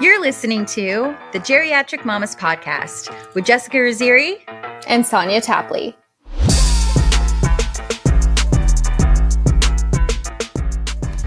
You're listening to the Geriatric Mamas podcast with Jessica Raziri and Sonia Tapley.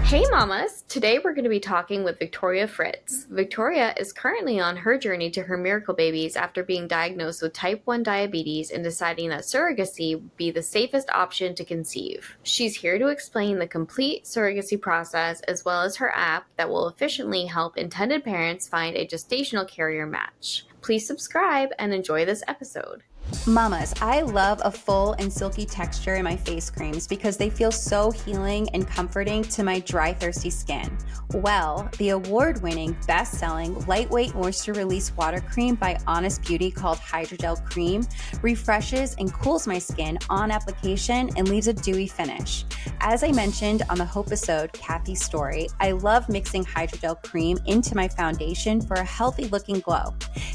Hey mamas! Today we're going to be talking with Victoria Fritz. Victoria is currently on her journey to her miracle babies after being diagnosed with type 1 diabetes and deciding that surrogacy would be the safest option to conceive. She's here to explain the complete surrogacy process as well as her app that will efficiently help intended parents find a gestational carrier match. Please subscribe and enjoy this episode. Mamas, I love a full and silky texture in my face creams because they feel so healing and comforting to my dry, thirsty skin. Well, the award-winning, best-selling, lightweight moisture release water cream by Honest Beauty called Hydrogel Cream refreshes and cools my skin on application and leaves a dewy finish. As I mentioned on the Hope-isode, Kathy's story, I love mixing Hydrogel Cream into my foundation for a healthy-looking glow.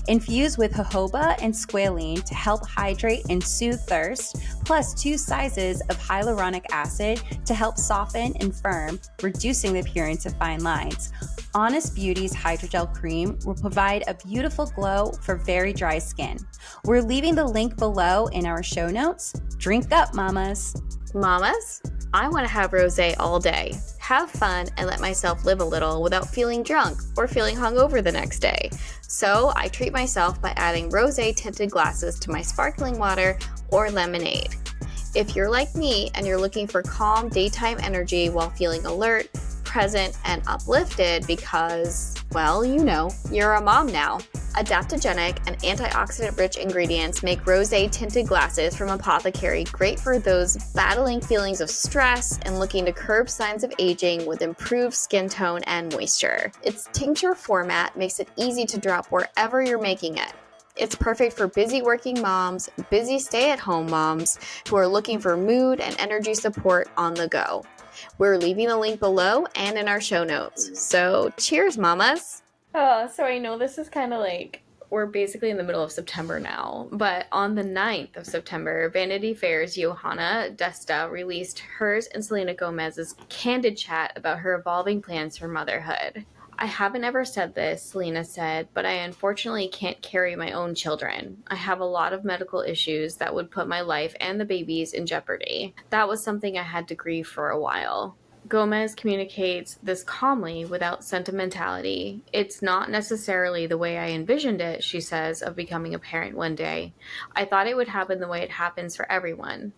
Infused with jojoba and squalene to help hydrate and soothe thirst, plus 2 sizes of hyaluronic acid to help soften and firm, reducing the appearance of fine lines. Honest Beauty's Hydrogel Cream will provide a beautiful glow for very dry skin. We're leaving the link below in our show notes. Drink up, mamas. Mamas, I want to have rosé all day, have fun, and let myself live a little without feeling drunk or feeling hungover the next day. So I treat myself by adding rosé tinted glasses to my sparkling water or lemonade. If you're like me and you're looking for calm daytime energy while feeling alert, present, and uplifted because, well, you know, you're a mom now. Adaptogenic and antioxidant-rich ingredients make rosé tinted glasses from Apothecary great for those battling feelings of stress and looking to curb signs of aging with improved skin tone and moisture. Its tincture format makes it easy to drop wherever you're making it. It's perfect for busy working moms, busy stay-at-home moms who are looking for mood and energy support on the go. We're leaving the link below and in our show notes. So cheers, mamas! So I know this is kind of like, we're basically in the middle of September now, but on the 9th of September, Vanity Fair's Johanna Desta released hers and Selena Gomez's candid chat about her evolving plans for motherhood. I haven't ever said this, Selena said, but I unfortunately can't carry my own children. I have a lot of medical issues that would put my life and the babies in jeopardy. That was something I had to grieve for a while. Gomez communicates this calmly without sentimentality. It's not necessarily the way I envisioned it, she says, of becoming a parent one day. I thought it would happen the way it happens for everyone,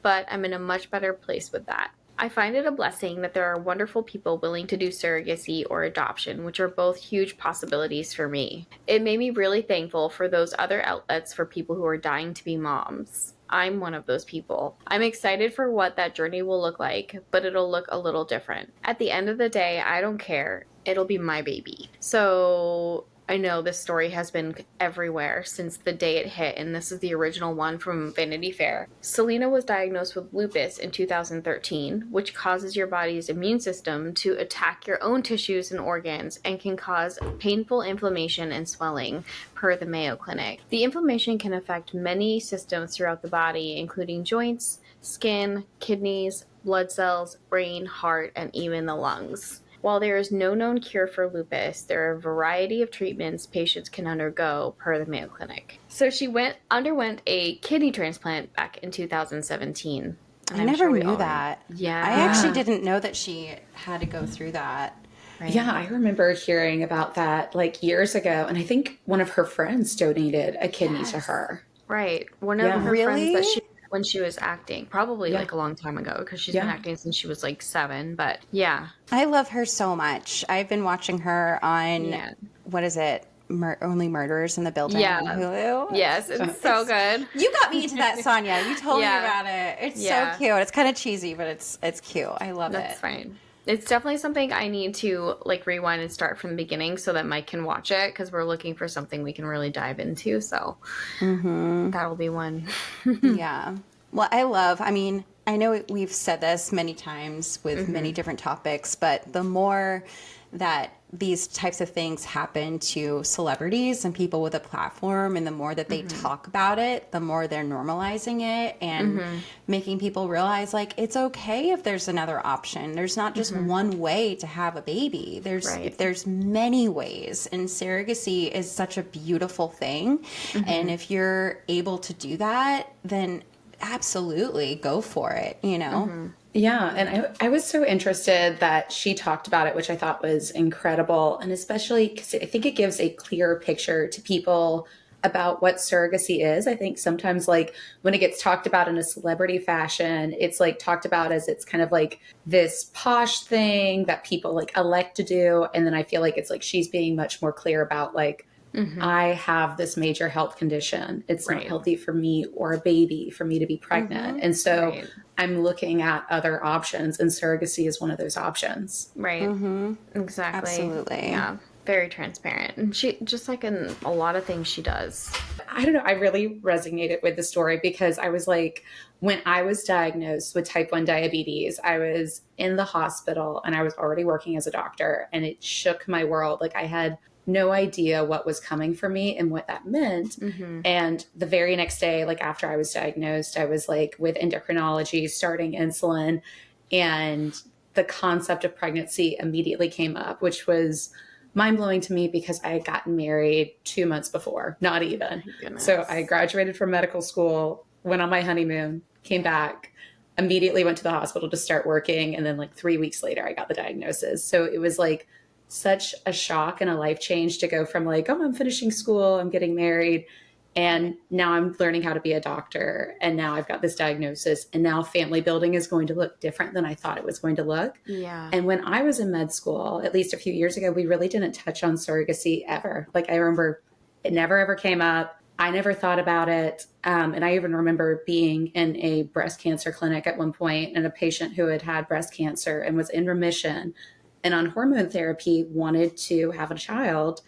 but I'm in a much better place with that. I find it a blessing that there are wonderful people willing to do surrogacy or adoption, which are both huge possibilities for me. It made me really thankful for those other outlets for people who are dying to be moms. I'm one of those people. I'm excited for what that journey will look like, but it'll look a little different. At the end of the day, I don't care. It'll be my baby. So I know this story has been everywhere since the day it hit, and this is the original one from Vanity Fair. Selena was diagnosed with lupus in 2013, which causes your body's immune system to attack your own tissues and organs and can cause painful inflammation and swelling, per the Mayo Clinic. The inflammation can affect many systems throughout the body, including joints, skin, kidneys, blood cells, brain, heart, and even the lungs. While there is no known cure for lupus, there are a variety of treatments patients can undergo per the Mayo Clinic. So she underwent a kidney transplant back in 2017. I never knew that. Yeah. I actually didn't know that she had to go through that. Right. Yeah, I remember hearing about that like years ago, and I think one of her friends donated a kidney to her. Right. One of her friends that she when she was acting, probably like a long time ago, because she's been acting since she was like 7, but yeah. I love her so much. I've been watching her on, what is it? Only Murders in the Building on Hulu. Yes, it's so good. You got me into that, Sonia. You told me about it. It's so cute. It's kind of cheesy, but it's cute. I love it. That's fine. It's definitely something I need to like rewind and start from the beginning so that Mike can watch it, because we're looking for something we can really dive into. So that'll be one. Yeah. Well, I mean, I know we've said this many times with many different topics, but the more that these types of things happen to celebrities and people with a platform, and the more that they talk about it, the more they're normalizing it and making people realize, like, it's okay if there's another option. There's not just one way to have a baby. There's many ways, and surrogacy is such a beautiful thing. And if you're able to do that, then absolutely go for it, you know? Yeah, and I was so interested that she talked about it, which I thought was incredible. And especially because I think it gives a clearer picture to people about what surrogacy is. I think sometimes, like, when it gets talked about in a celebrity fashion, it's like talked about as it's kind of like this posh thing that people like elect to do. And then I feel like it's like she's being much more clear about, like, I have this major health condition. It's not healthy for me or a baby for me to be pregnant. And so I'm looking at other options, and surrogacy is one of those options. Right. Exactly. Absolutely. Yeah. Very transparent. And she, just like in a lot of things she does. I don't know. I really resonated with the story because I was like, when I was diagnosed with type 1 diabetes, I was in the hospital and I was already working as a doctor, and it shook my world. Like, I had no idea what was coming for me and what that meant. And the very next day, like after I was diagnosed, I was like with endocrinology, starting insulin, and the concept of pregnancy immediately came up, which was mind blowing to me because I had gotten married 2 months before, not even. So I graduated from medical school, went on my honeymoon, came back, immediately went to the hospital to start working. And then like 3 weeks later, I got the diagnosis. So it was like such a shock and a life change to go from like, oh, I'm finishing school, I'm getting married, and now I'm learning how to be a doctor, and now I've got this diagnosis, and now family building is going to look different than I thought it was going to look. Yeah. And when I was in med school, at least a few years ago, we really didn't touch on surrogacy ever. Like, I remember it never ever came up. I never thought about it. And I even remember being in a breast cancer clinic at one point, and a patient who had had breast cancer and was in remission and on hormone therapy wanted to have a child.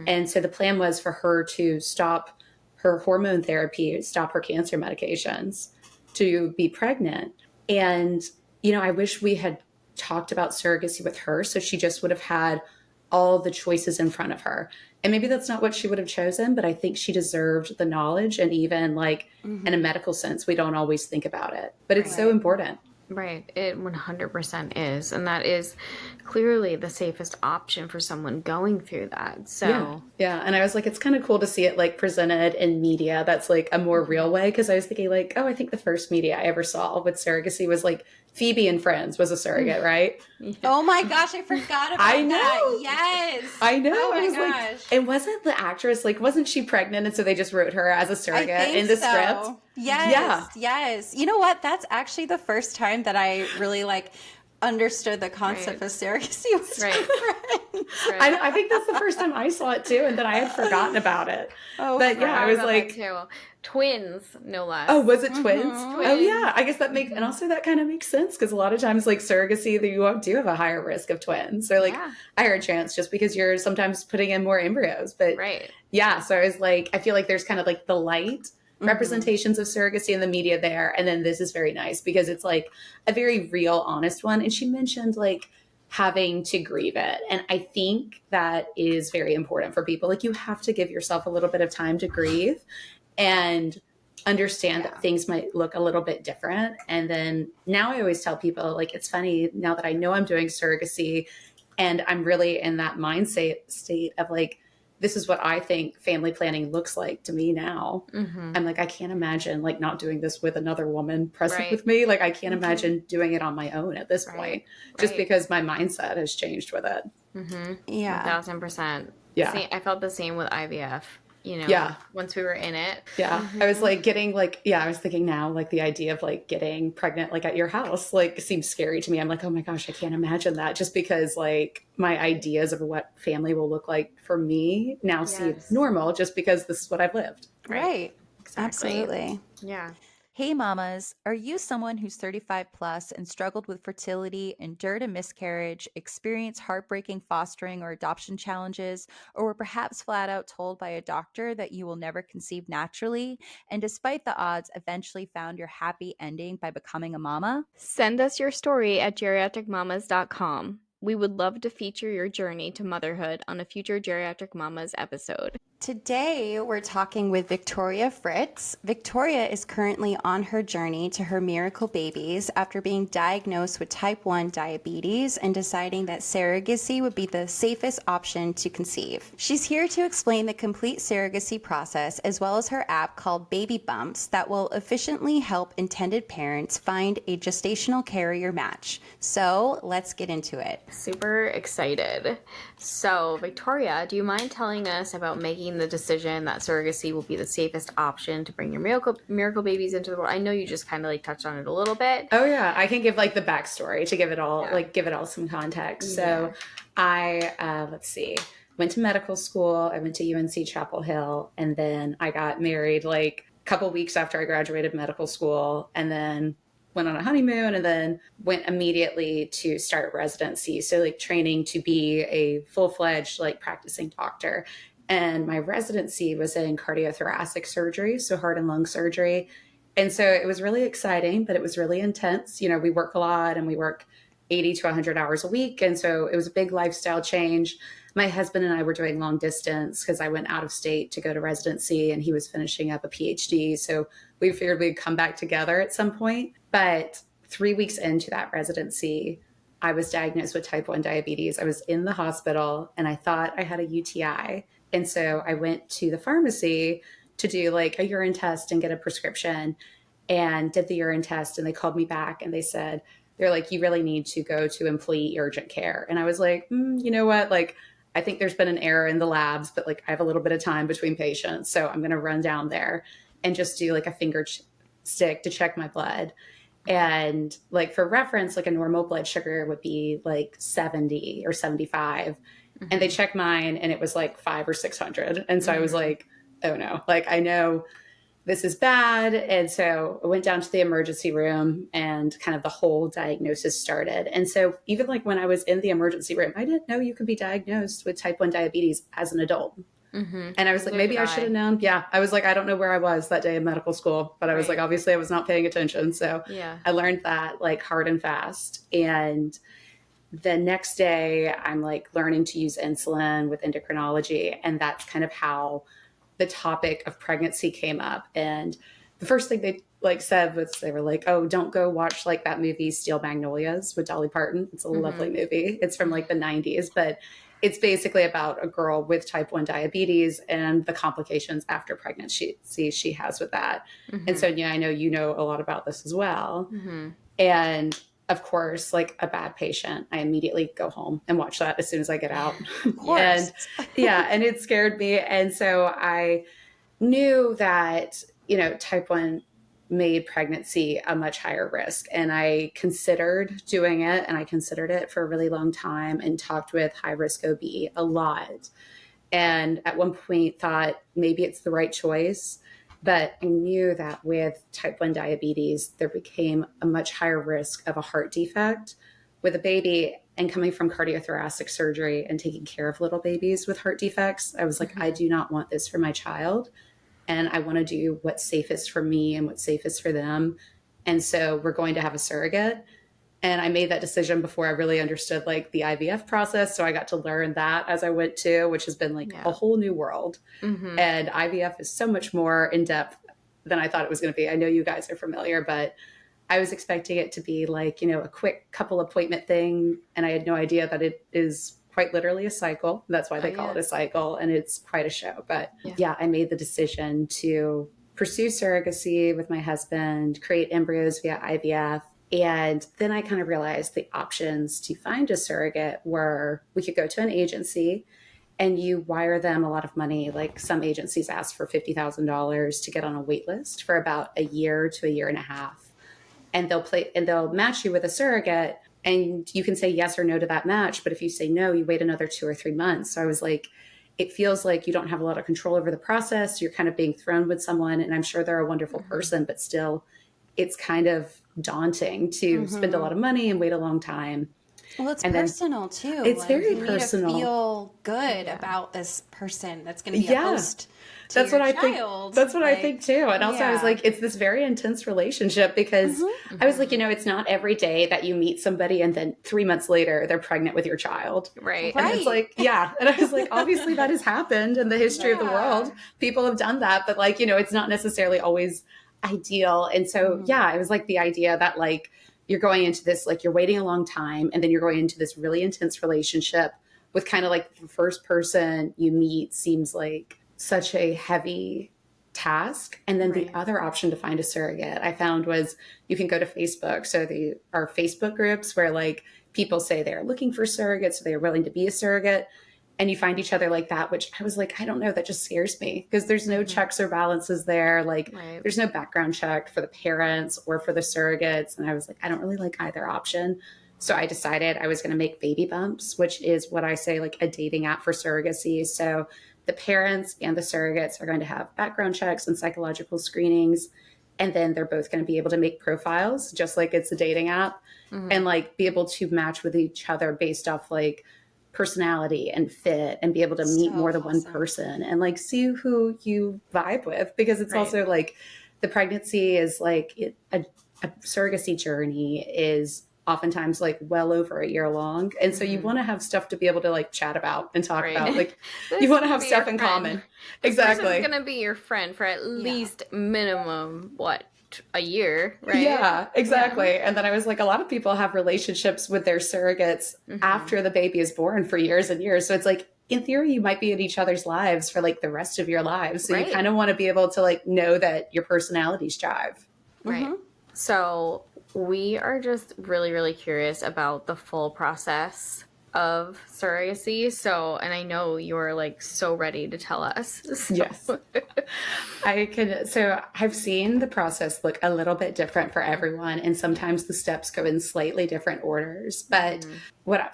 And so the plan was for her to stop her hormone therapy, stop her cancer medications to be pregnant. And, you know, I wish we had talked about surrogacy with her, so she just would have had all the choices in front of her. And maybe that's not what she would have chosen, but I think she deserved the knowledge. And even like in a medical sense, we don't always think about it, but it's so important. Right. It 100% is. And that is clearly the safest option for someone going through that. So, yeah. And I was like, it's kind of cool to see it like presented in media that's like a more real way. Cause I was thinking like, oh, I think the first media I ever saw with surrogacy was like Phoebe and Friends was a surrogate, right? Oh my gosh, I forgot about that. Yes. I know. Oh I my was gosh. like, and wasn't the actress, like, wasn't she pregnant? And so they just wrote her as a surrogate in the script. Yes. You know what? That's actually the first time that I really like understood the concept of surrogacy with Friends. I think that's the first time I saw it too, and then I had forgotten about it. But yeah, I was like, twins, no less. Oh, was it twins? Oh yeah, I guess that makes, and also that kind of makes sense because a lot of times like surrogacy, you do have a higher risk of twins, or like higher chance just because you're sometimes putting in more embryos. But yeah, so I was like, I feel like there's kind of like the light representations of surrogacy in the media there, and then this is very nice because it's like a very real, honest one. And she mentioned like having to grieve it, and I think that is very important for people. Like, you have to give yourself a little bit of time to grieve and understand that things might look a little bit different. And then now I always tell people, like, it's funny now that I know I'm doing surrogacy and I'm really in that mindset state of like, this is what I think family planning looks like to me now. I'm like, I can't imagine like not doing this with another woman present with me. Like, I can't imagine doing it on my own at this point, just because my mindset has changed with it. Yeah. 1000%. Yeah. I felt the same with IVF. You know, once we were in it. I was like getting like, I was thinking now like the idea of like getting pregnant like at your house like seems scary to me. I'm like, oh my gosh, I can't imagine that, just because like my ideas of what family will look like for me now seem normal just because this is what I've lived. Right. Exactly. Absolutely. Yeah. Hey mamas, are you someone who's 35 plus and struggled with fertility, endured a miscarriage, experienced heartbreaking fostering or adoption challenges, or were perhaps flat out told by a doctor that you will never conceive naturally, and despite the odds, eventually found your happy ending by becoming a mama? Send us your story at geriatricmamas.com. We would love to feature your journey to motherhood on a future Geriatric Mamas episode. Today, we're talking with Victoria Fritz. Victoria is currently on her journey to her miracle babies after being diagnosed with type 1 diabetes and deciding that surrogacy would be the safest option to conceive. She's here to explain the complete surrogacy process as well as her app called BabyBumps that will efficiently help intended parents find a gestational carrier match. So let's get into it. Super excited. So, Victoria, do you mind telling us about making the decision that surrogacy will be the safest option to bring your miracle babies into the world? I know you just kind of like touched on it a little bit. Oh yeah, I can give like the backstory to give it all some context. So I let's see, went to medical school. I went to UNC Chapel Hill, and then I got married like a couple weeks after I graduated medical school, and then went on a honeymoon, and then went immediately to start residency. So like training to be a full-fledged like practicing doctor. And my residency was in cardiothoracic surgery, so heart and lung surgery. And so it was really exciting, but it was really intense. You know, we work a lot and we work 80 to 100 hours a week. And so it was a big lifestyle change. My husband and I were doing long distance because I went out of state to go to residency, and he was finishing up a PhD. So we figured we'd come back together at some point. But 3 weeks into that residency, I was diagnosed with type 1 diabetes. I was in the hospital and I thought I had a UTI. And so I went to the pharmacy to do like a urine test and get a prescription, and did the urine test. And they called me back and they're like, you really need to go to employee urgent care. And I was like, you know what? Like, I think there's been an error in the labs, but like I have a little bit of time between patients. So I'm going to run down there and just do like a finger stick to check my blood. And like for reference, like a normal blood sugar would be like 70 or 75. And they checked mine and it was like 500 or 600. And so I was like, oh no, like I know this is bad. And so I went down to the emergency room and kind of the whole diagnosis started. And so even like when I was in the emergency room, I didn't know you could be diagnosed with type 1 diabetes as an adult. And I was like, maybe I should have known. Yeah. I was like, I don't know where I was that day in medical school, but I was like, obviously I was not paying attention. So I learned that like hard and fast. And the next day I'm like learning to use insulin with endocrinology. And that's kind of how the topic of pregnancy came up. And the first thing they like said was, they were like, oh, don't go watch like that movie Steel Magnolias with Dolly Parton. It's a lovely movie. It's from like the 90s, but it's basically about a girl with type 1 diabetes and the complications after pregnancy she has with that. And so, yeah, I know you know a lot about this as well. And of course, like a bad patient, I immediately go home and watch that as soon as I get out. Of course. And and it scared me. And so I knew that, you know, type 1 made pregnancy a much higher risk. And I considered doing it, and I considered it for a really long time and talked with high risk OB a lot. And at one point thought maybe it's the right choice. But I knew that with type 1 diabetes, there became a much higher risk of a heart defect with a baby. And coming from cardiothoracic surgery and taking care of little babies with heart defects, I was like, I do not want this for my child. And I want to do what's safest for me and what's safest for them. And so we're going to have a surrogate. And I made that decision before I really understood like the IVF process. So I got to learn that as I went to, which has been like a whole new world. And IVF is so much more in depth than I thought it was going to be. I know you guys are familiar, but I was expecting it to be like, you know, a quick couple appointment thing. And I had no idea that it is quite literally a cycle. That's why they call it a cycle. And it's quite a show. But I made the decision to pursue surrogacy with my husband, create embryos via IVF. And then I kind of realized the options to find a surrogate were, we could go to an agency and you wire them a lot of money. Like some agencies ask for $50,000 to get on a wait list for about a year to a year and a half. And they'll match you with a surrogate, and you can say yes or no to that match. But if you say no, you wait another 2 or 3 months. So I was like, it feels like you don't have a lot of control over the process. You're kind of being thrown with someone, and I'm sure they're a wonderful person, but still it's kind of daunting to spend a lot of money and wait a long time. Well, it's And then personal too. it's Like, very you personal. need to feel good about this person that's going to be a host to That's your what I child. think. That's what I think too. And also I was like, it's this very intense relationship because I was like, it's not every day that you meet somebody and then 3 months later they're pregnant with your child. Right. And it's like, And I was like, obviously that has happened in the history of the world. People have done that, but like, it's not necessarily always ideal. And so, it was like the idea that like, you're going into this, like you're waiting a long time and then you're going into this really intense relationship with kind of like the first person you meet seems like such a heavy task. And then the other option to find a surrogate I found was you can go to Facebook. So there are Facebook groups where like people say they're looking for surrogates, so they're willing to be a surrogate. And you find each other like that, which I was like, I don't know, that just scares me because there's no checks or balances there. Like there's no background check for the parents or for the surrogates. And I was like, I don't really like either option. So I decided I was going to make BabyBumps, which is what I say, like a dating app for surrogacy. So the parents and the surrogates are going to have background checks and psychological screenings. And then they're both going to be able to make profiles, just like it's a dating app, and like be able to match with each other based off like personality and fit and be able to meet more than one person and like see who you vibe with. Because it's also like the pregnancy is like a surrogacy journey is oftentimes like well over a year long. And so you want to have stuff to be able to like chat about and talk about. Like you want to have stuff in common. Exactly. It's going to be your friend for at least minimum, a year, right? Yeah, exactly. And then I was like, a lot of people have relationships with their surrogates after the baby is born for years and years. So it's like, in theory, you might be in each other's lives for like the rest of your lives. So you kind of want to be able to like know that your personalities jive. Right. So we are just really, really curious about the full process of surrogacy. So, and I know you're like so ready to tell us. So. Yes. So I've seen the process look a little bit different for everyone. And sometimes the steps go in slightly different orders. But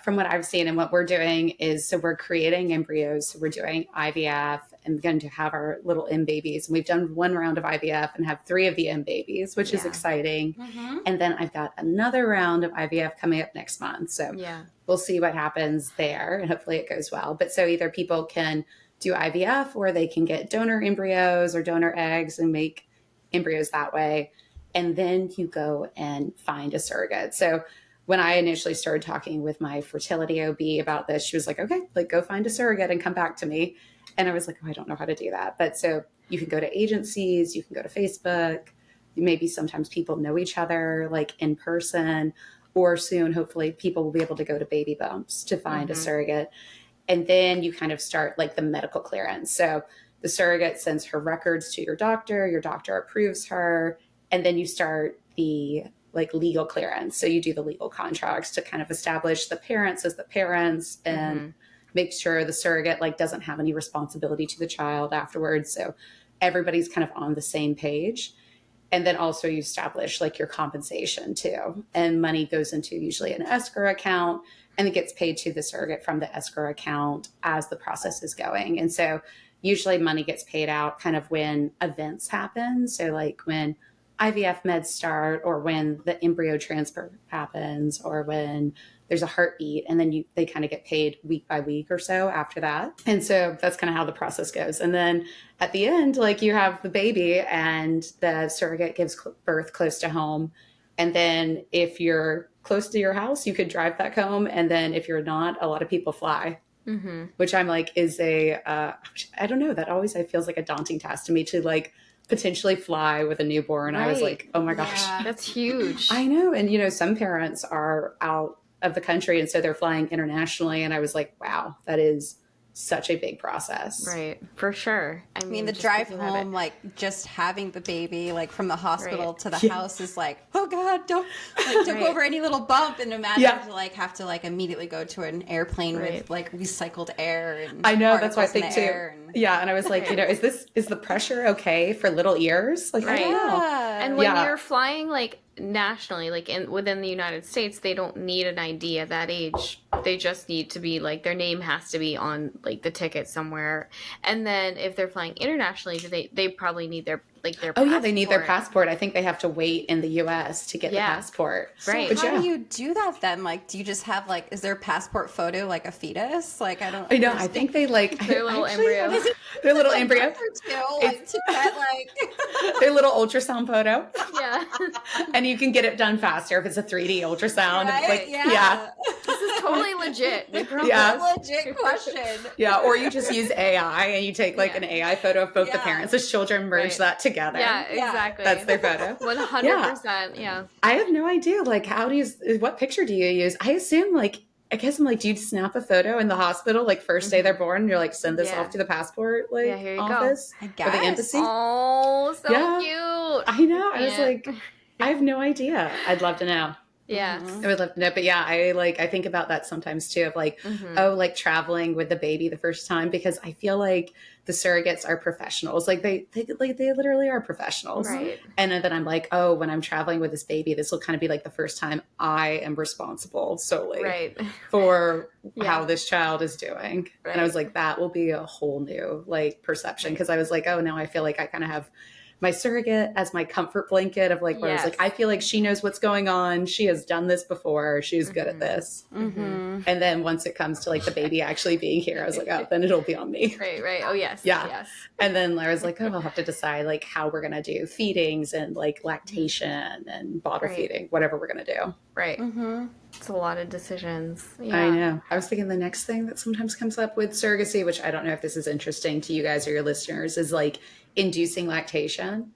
from what I've seen and what we're doing is, so we're creating embryos. So we're doing IVF and going to have our little M babies. And we've done one round of IVF and have 3 of the M babies, which is exciting. And then I've got another round of IVF coming up next month. So we'll see what happens there. And hopefully it goes well. But so either people can do IVF or they can get donor embryos or donor eggs and make embryos that way. And then you go and find a surrogate. So when I initially started talking with my fertility OB about this, she was like, okay, like go find a surrogate and come back to me. And I was like, oh, I don't know how to do that. But so you can go to agencies, you can go to Facebook. Maybe sometimes people know each other like in person, or soon, hopefully people will be able to go to BabyBumps to find a surrogate. And then you kind of start like the medical clearance. So the surrogate sends her records to your doctor approves her, and then you start the like legal clearance. So you do the legal contracts to kind of establish the parents as the parents and make sure the surrogate like doesn't have any responsibility to the child afterwards. So everybody's kind of on the same page. And then also you establish like your compensation too. And money goes into usually an escrow account, and it gets paid to the surrogate from the escrow account as the process is going. And so usually money gets paid out kind of when events happen. So like when IVF meds start, or when the embryo transfer happens, or when there's a heartbeat, and then they kind of get paid week by week or so after that. And so that's kind of how the process goes. And then at the end, like you have the baby and the surrogate gives birth close to home. And then if you're close to your house, you could drive back home. And then if you're not, a lot of people fly, which I'm like is I don't know, that always feels like a daunting task to me to like potentially fly with a newborn. I was like, oh my gosh, that's huge. I know. And some parents are out of the country, and so they're flying internationally. And I was like, wow, that is such a big process. Right. For sure. I mean the drive home, like just having the baby, like from the hospital to the house is like, oh God, don't go over any little bump. And imagine to like have to like immediately go to an airplane with like recycled air. And I know, that's what I think too. And I was like, is the pressure okay for little ears? Like, I don't know. And when you're flying like nationally, like within the United States, they don't need an ID at that age. They just need to be like, their name has to be on like the ticket somewhere. And then if they're flying internationally, they probably need their like their Oh passport. yeah, they need their passport. I think they have to wait in the US to get the passport. Right. So how do you do that then? Like, do you just have like, is their passport photo like a fetus? Like, I don't. I know. I think they like their little embryo. Their little embryo. Like to get like their little ultrasound photo. Yeah. And you can get it done faster if it's a 3D ultrasound. Right? Like, Yeah. This is totally legit. Yeah. Legit question. Yeah. Or you just use AI and you take like an AI photo of both the parents as children, merge that together. Yeah, exactly. That's their photo. 100%. Yeah. I have no idea. Like, what picture do you use? I assume like, I guess I'm like, do you snap a photo in the hospital, like first day they're born, and you're like, send this off to the passport like here you office go. or the embassy? Oh, so cute. I know. I was like, I have no idea. I'd love to know. Yeah. I would love to know. But yeah, I think about that sometimes too, of like, like traveling with the baby the first time, because I feel like the surrogates are professionals. Like they literally are professionals. Right. And then I'm like, oh, when I'm traveling with this baby, this will kind of be like the first time I am responsible solely for how this child is doing. Right. And I was like, that will be a whole new like perception. Because I was like, oh, now I feel like I kind of have my surrogate as my comfort blanket of like, where I was like, I feel like she knows what's going on. She has done this before. She's good at this. And then once it comes to like the baby actually being here, I was like, oh, then it'll be on me. Right. Oh, yes. Yeah. Yes. And then I was like, oh, I'll have to decide like how we're going to do feedings and like lactation and bottle feeding, whatever we're going to do. Right. It's a lot of decisions. Yeah. I know. I was thinking the next thing that sometimes comes up with surrogacy, which I don't know if this is interesting to you guys or your listeners, is like inducing lactation,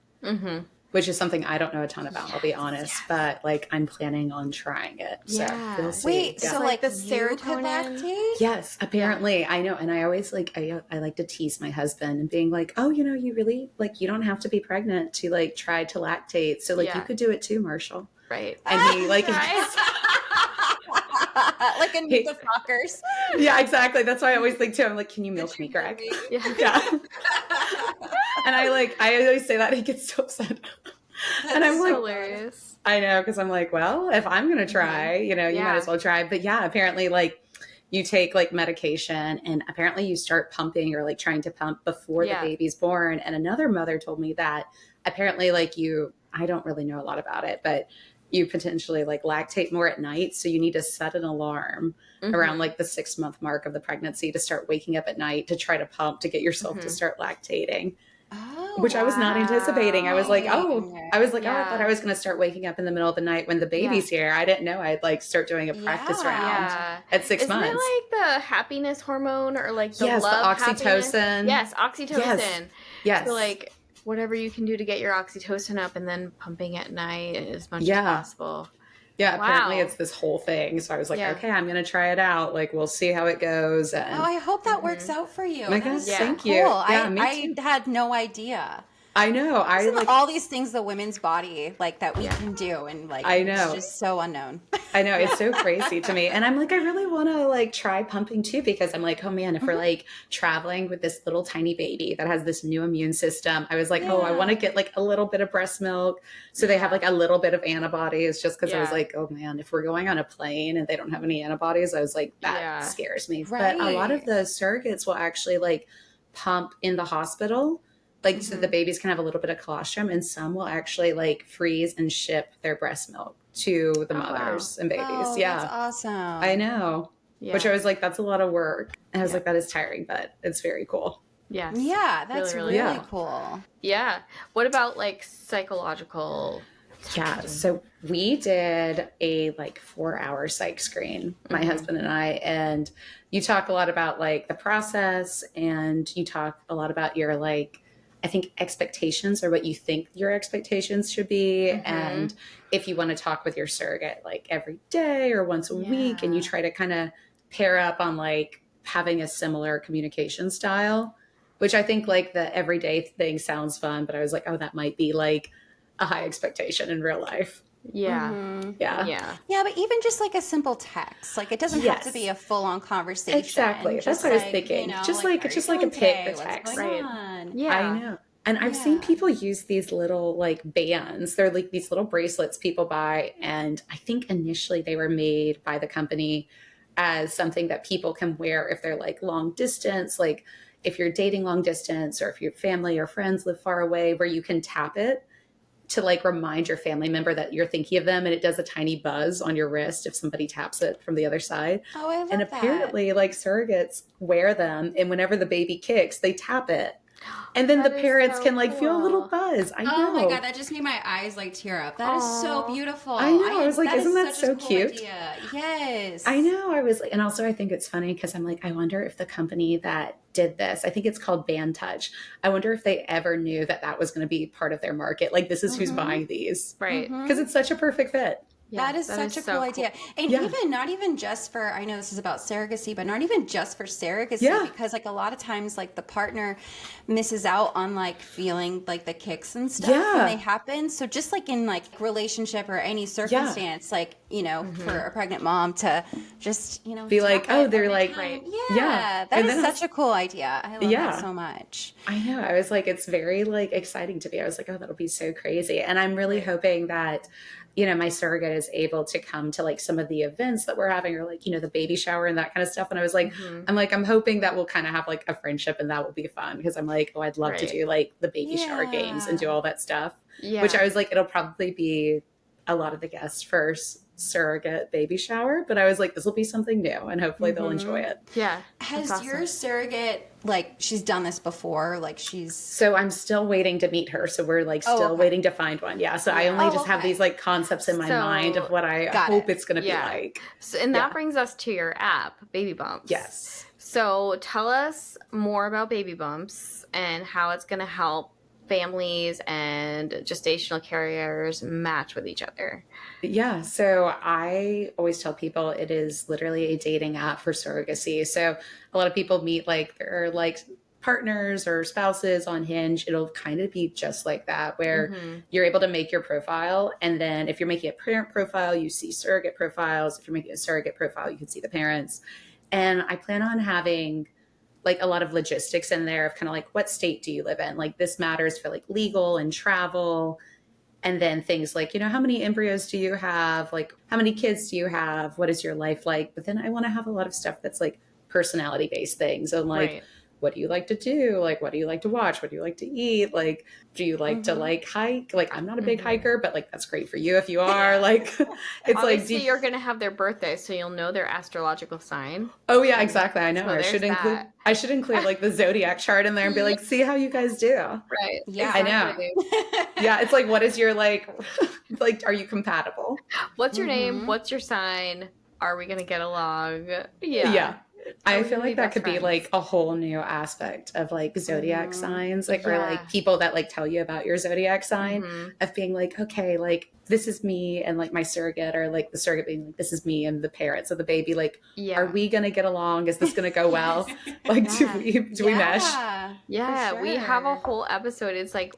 which is something I don't know a ton about, I'll be honest, but like I'm planning on trying it. So we'll see. Wait, so like the serotonin? Lactate? Yes, apparently. I know. And I always like, I like to tease my husband and being like, oh, you know, you really like, you don't have to be pregnant to like try to lactate. So like you could do it too, Marshall. Right. And he like, like in the Fockers. Yeah, exactly. That's why I always think too. I'm like, can you milk me, Greg? Yeah. And I always say that, he gets so upset. And I'm like, hilarious. I know, because I'm like, well, if I'm gonna try, you know, you might as well try. But yeah, apparently like you take like medication and apparently you start pumping or like trying to pump before the baby's born. And another mother told me that apparently like I don't really know a lot about it, but you potentially like lactate more at night. So you need to set an alarm around like the 6-month mark of the pregnancy to start waking up at night to try to pump to get yourself to start lactating. Which I was not anticipating. I was like, I thought I was going to start waking up in the middle of the night when the baby's here. I didn't know I'd like start doing a practice round at 6 months. Isn't it like the happiness hormone or like the love, the oxytocin? Happiness? Yes, oxytocin. Yes. So like whatever you can do to get your oxytocin up and then pumping at night as much as possible. Yeah, apparently it's this whole thing. So I was like, okay, I'm going to try it out. Like, we'll see how it goes. And I hope that works out for you. My gosh, thank you. Cool. Yeah, I had no idea. I know. I like all these things the women's body like that we can do, and like I know it's just so unknown. I know, it's so crazy to me, and I'm like, I really want to like try pumping too, because I'm like, oh man, if we're like traveling with this little tiny baby that has this new immune system, I was like, oh, I want to get like a little bit of breast milk, so they have like a little bit of antibodies, just because I was like, oh man, if we're going on a plane and they don't have any antibodies, I was like, that scares me. Right. But a lot of the surrogates will actually like pump in the hospital. Like, so the babies can have a little bit of colostrum, and some will actually like freeze and ship their breast milk to the mothers and babies. That's awesome. I know. Which I was like, that's a lot of work. And I was like, that is tiring, but it's very cool. Yes. Yeah, that's really cool. Yeah. What about like psychological? Yeah. So we did a like 4-hour psych screen, my husband and I, and you talk a lot about like the process, and you talk a lot about your like, I think expectations, or what you think your expectations should be. And if you want to talk with your surrogate like every day or once a week, and you try to kind of pair up on like having a similar communication style, which I think like the everyday thing sounds fun, but I was like, oh, that might be like a high expectation in real life. Yeah. Yeah, but even just like a simple text, like it doesn't have to be a full-on conversation. Exactly. That's what I was thinking. You know, just like a pic, the text. Right. Yeah. I know. And I've seen people use these little like bands. They're like these little bracelets people buy. And I think initially they were made by the company as something that people can wear if they're like long distance, like if you're dating long distance, or if your family or friends live far away, where you can tap it to like remind your family member that you're thinking of them, and it does a tiny buzz on your wrist if somebody taps it from the other side. Oh, I love and apparently like surrogates wear them, and whenever the baby kicks, they tap it. And then the parents can like feel a little buzz. I know. Oh my God, that just made my eyes like tear up. That is so beautiful. I know. I was like, isn't that so cute? Idea. Yes. I know. I was like, and also I think it's funny because I'm like, I wonder if the company that did this, I think it's called Band Touch, I wonder if they ever knew that that was going to be part of their market. Like, this is who's buying these. Right. Because it's such a perfect fit. Yeah, that is such a cool idea. And even not even just for, I know this is about surrogacy, but not even just for surrogacy, because like a lot of times like the partner misses out on like feeling like the kicks and stuff when they happen. So just like in like relationship or any circumstance, like, you know, for a pregnant mom to just, you know, be like, oh, they're like, that is such a cool idea. I love that so much. I know. I was like, it's very like exciting to me. I was like, oh, that'll be so crazy. And I'm really hoping that, you know, my surrogate is able to come to like some of the events that we're having, or like, you know, the baby shower and that kind of stuff. And I was like, I'm hoping that we'll kind of have like a friendship, and that will be fun, because I'm like, oh, I'd love to do like the baby shower games and do all that stuff, which I was like, it'll probably be a lot of the guests first surrogate baby shower, but I was like, this will be something new, and hopefully they'll enjoy it. Has your surrogate, like, she's done this before, like she's so I'm still waiting to meet her, so we're like still waiting to find one. So I only just have these like concepts in my mind of what I hope it's going to be like. So, and that brings us to your app, BabyBumps. Yes. So tell us more about BabyBumps and how it's going to help families and gestational carriers match with each other. Yeah. So I always tell people it is literally a dating app for surrogacy. So a lot of people meet like their like partners or spouses on Hinge. It'll kind of be just like that, where you're able to make your profile. And then if you're making a parent profile, you see surrogate profiles. If you're making a surrogate profile, you can see the parents. And I plan on having like a lot of logistics in there of kind of like, what state do you live in? Like, this matters for like legal and travel. And then things like, you know, how many embryos do you have? Like, how many kids do you have? What is your life like? But then I want to have a lot of stuff that's like personality based things. And like, what do you like to do? Like, what do you like to watch? What do you like to eat? Like, do you like to like hike? Like, I'm not a big hiker, but like, that's great for you if you are. Like, it's obviously like, you're going to have their birthday, so you'll know their astrological sign. Oh yeah, exactly. I know. So I should include like the zodiac chart in there and be like, see how you guys do. Right. Yeah. I know. Yeah. It's like, what is your like, like, are you compatible? What's your name? What's your sign? Are we going to get along? Yeah. I feel like that could be like a whole new aspect of like zodiac signs, like, or like people that like tell you about your zodiac sign, of being like, okay, like this is me and like my surrogate, or like the surrogate being like, this is me and the parents of the baby. Like, are we going to get along? Is this going to go well? Like, do we mesh? Yeah, we have a whole episode. It's like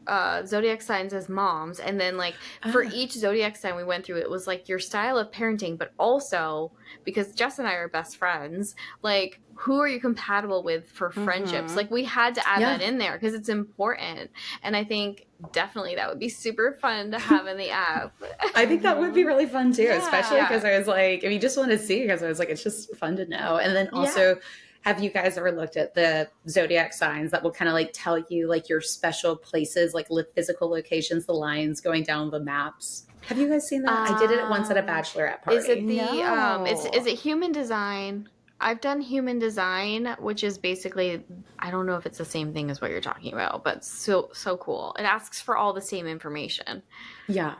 zodiac signs as moms. And then like for each zodiac sign we went through, it was like your style of parenting, but also because Jess and I are best friends, like, who are you compatible with for friendships? Like, we had to add that in there because it's important. And I think definitely that would be super fun to have in the app. I think that would be really fun too, especially because I was like, if you just want to see, because I was like, it's just fun to know. And then also, have you guys ever looked at the zodiac signs that will kind of like tell you like your special places, like physical locations, the lines going down the maps? Have you guys seen that? I did it once at a bachelorette party. Is it the is it human design? I've done human design, which is basically, I don't know if it's the same thing as what you're talking about, but so cool. It asks for all the same information. Yeah.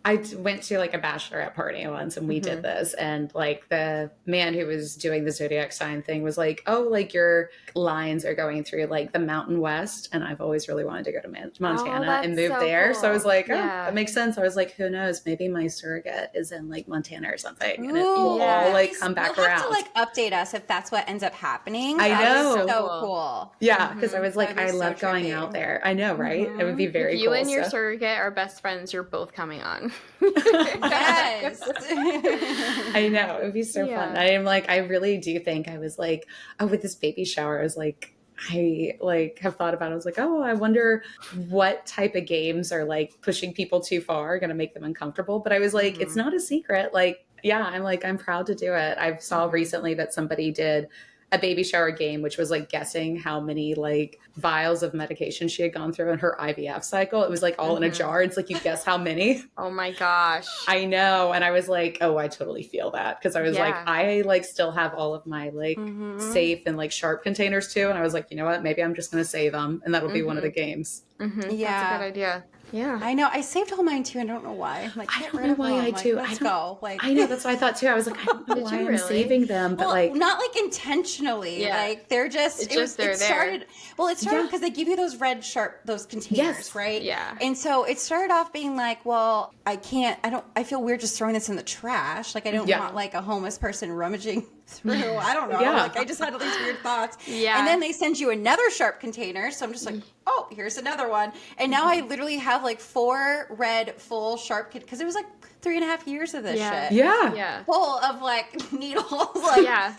I went to like a bachelorette party once and we did this, and like the man who was doing the zodiac sign thing was like, oh, like your lines are going through like the Mountain West, and I've always really wanted to go to Montana and move there. Cool. So I was like, that makes sense. I was like, who knows, maybe my surrogate is in like Montana or something, and it will all like come back around. You'll have to like update us if that's what ends up happening. I know. So cool. Yeah, because I was like, I love going out there. I know, right? It would be very cool. You and your surrogate are best friends. You're both coming on. Yes. I know. It would be so fun. I am like, I really do think I was like, oh, with this baby shower, I was like, I like have thought about it. I was like, oh, I wonder what type of games are like pushing people too far, going to make them uncomfortable. But I was like, it's not a secret. Like, I'm like, I'm proud to do it. I saw recently that somebody did a baby shower game, which was like guessing how many like vials of medication she had gone through in her IVF cycle. It was like all in a jar. It's like you guess how many. Oh my gosh. I know. And I was like, oh, I totally feel that. Cause I was like, Yeah. I like still have all of my like safe and like sharp containers too. And I was like, you know what? Maybe I'm just going to save them. And that'll be one of the games. Yeah. That's a good idea. Yeah. I know. I saved all mine too. I don't know why. I'm like, I get don't rid know of why them. I Like, do. Let's go. Like, I know. That's what I thought too. I was like, I don't know Did why you I'm really? saving them. But well, like, not like intentionally. Yeah. Like they're just, It's just they're it there. started, well, it started Yeah. because they give you those red sharp, those containers, Yes. right? Yeah. And so it started off being like, well, I feel weird just throwing this in the trash. Like I don't Yeah. want like a homeless person rummaging through. I don't know. Yeah. Like I just had all these weird thoughts. Yeah. And then they send you another sharp container. So I'm just like, oh, here's another one. And now I literally have like 4 red full sharp because it was like 3.5 years of this shit. yeah. Yeah. Full of like needles. Like, Yeah.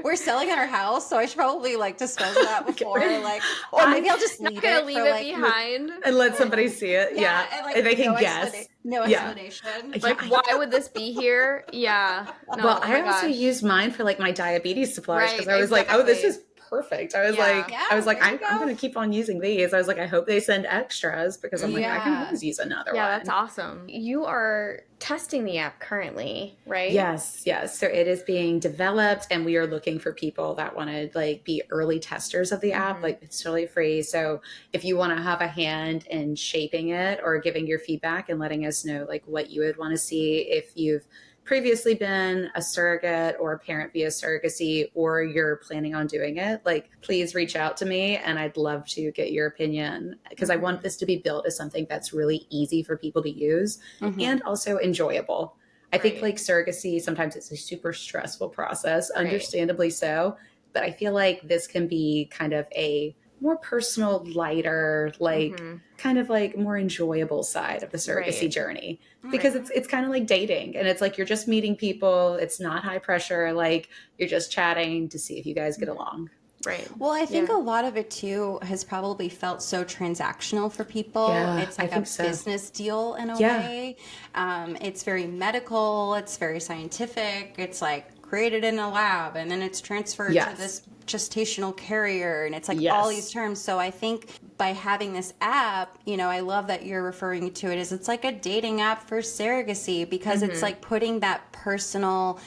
we're selling at our house, so I should probably like dispose of that before, like, or maybe I'll just Not leave gonna it leave for, it like, behind. And let somebody see it. Yeah. and, like, And they can no guess. No Yeah. explanation. Like, why would this be here? Yeah. No, Well, oh my I also gosh. used mine for like my diabetes supplies because Right, I was like, oh, this exactly. is perfect. I was Yeah. like, Yeah, I was like, there you I'm go. going to keep on using these. I was like, I hope they send extras because I'm like, I can Yeah. always use another Yeah, one. that's awesome. You are testing the app currently, right? Yes, yes. So it is being developed, and we are looking for people that want to like be early testers of the app. Like it's totally free. So if you want to have a hand in shaping it or giving your feedback and letting us know like what you would want to see, if you've previously been a surrogate or a parent via surrogacy, or you're planning on doing it, like please reach out to me and I'd love to get your opinion because I want this to be built as something that's really easy for people to use and also enjoyable. I think Right. like surrogacy, sometimes it's a super stressful process, understandably so, but I feel like this can be kind of a more personal, lighter, like kind of like more enjoyable side of the surrogacy Right. journey because it's kind of like dating, and it's like you're just meeting people. It's not high pressure. Like you're just chatting to see if you guys get along. Right. Well, I think Yeah. a lot of it too has probably felt so transactional for people. Yeah, It's I like a think so. business deal in a Yeah. way. It's very medical. It's very scientific. It's like created in a lab and then it's transferred Yes. to this gestational carrier, and it's like Yes. all these terms. So I think by having this app, you know, I love that you're referring to it as it's like a dating app for surrogacy because it's like putting that personal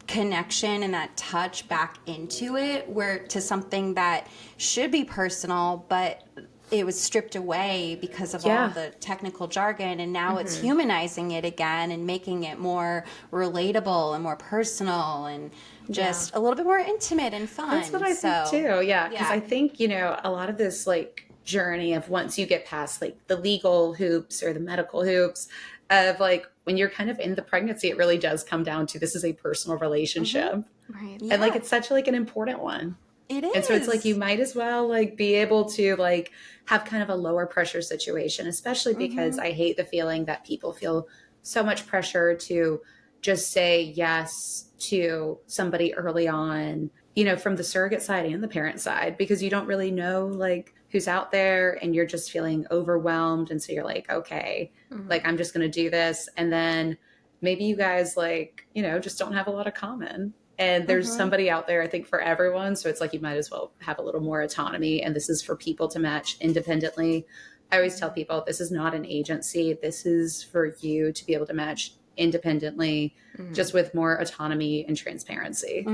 connection and that touch back into it, where to something that should be personal but it was stripped away because of all the technical jargon, and now it's humanizing it again and making it more relatable and more personal and just a little bit more intimate and fun. That's what I think too. Yeah. Because Yeah. I think, you know, a lot of this like journey of once you get past like the legal hoops or the medical hoops of like when you're kind of in the pregnancy, it really does come down to this is a personal relationship. Right. And like it's such like an important one. It is. And so it's like you might as well like be able to like have kind of a lower pressure situation, especially because I hate the feeling that people feel so much pressure to just say yes to somebody early on, you know, from the surrogate side and the parent side, because you don't really know like who's out there and you're just feeling overwhelmed. And so you're like, okay, like I'm just going to do this. And then maybe you guys like, you know, just don't have a lot of common. And there's somebody out there, I think, for everyone. So it's like you might as well have a little more autonomy. And this is for people to match independently. I always tell people this is not an agency. This is for you to be able to match independently, just with more autonomy and transparency.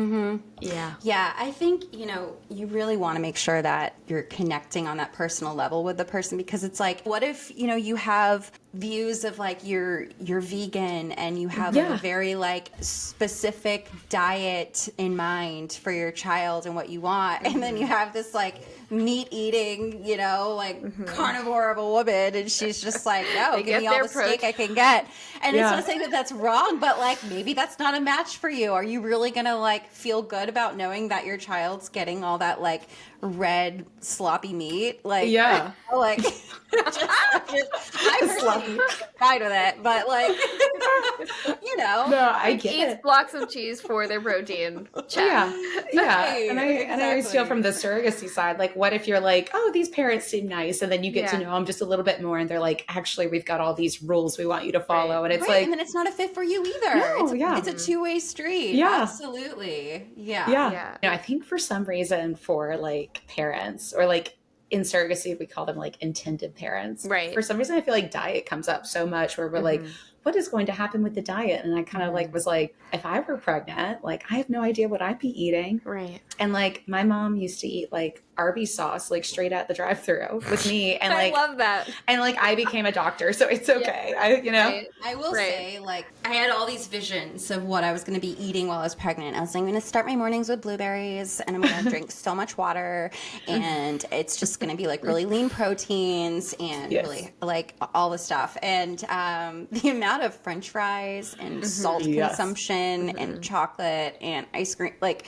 Yeah. Yeah, I think, you know, you really want to make sure that you're connecting on that personal level with the person, because it's like, what if, you know, you have views of like you're vegan and you have like, a very like specific diet in mind for your child and what you want, and then you have this like meat eating, you know, like carnivore of a woman, and she's just like, no, give get me all their the steak I can get. And it's not saying that that's wrong, but like maybe that's not a match for you. Are you really gonna like feel good about knowing that your child's getting all that like red sloppy meat? Like like I personally fine with it, but like you know, No, I get Eats it. blocks of cheese for their protein. Check. Yeah. Right, And I always feel from the surrogacy side, like, what if you're like, oh, these parents seem nice, and then you get to know them just a little bit more, and they're like, actually, we've got all these rules we want you to follow, and it's right, like, and then it's not a fit for you either. no, It's a two-way street. Yeah. Absolutely. Yeah. Yeah. I think for some reason for like parents or like in surrogacy, we call them like intended parents. Right. For some reason, I feel like diet comes up so much where we're like, what is going to happen with the diet? And I kind of like was like, if I were pregnant, like I have no idea what I'd be eating. Right. And like my mom used to eat like Arby's sauce, like straight at the drive-thru with me. And like, I love that. And like I became a doctor, so it's okay. I will say, like, I had all these visions of what I was going to be eating while I was pregnant. I was like, I'm going to start my mornings with blueberries, and I'm going to drink so much water, and it's just going to be like really lean proteins and really like all the stuff. And the amount of French fries and salt consumption and chocolate and ice cream, like.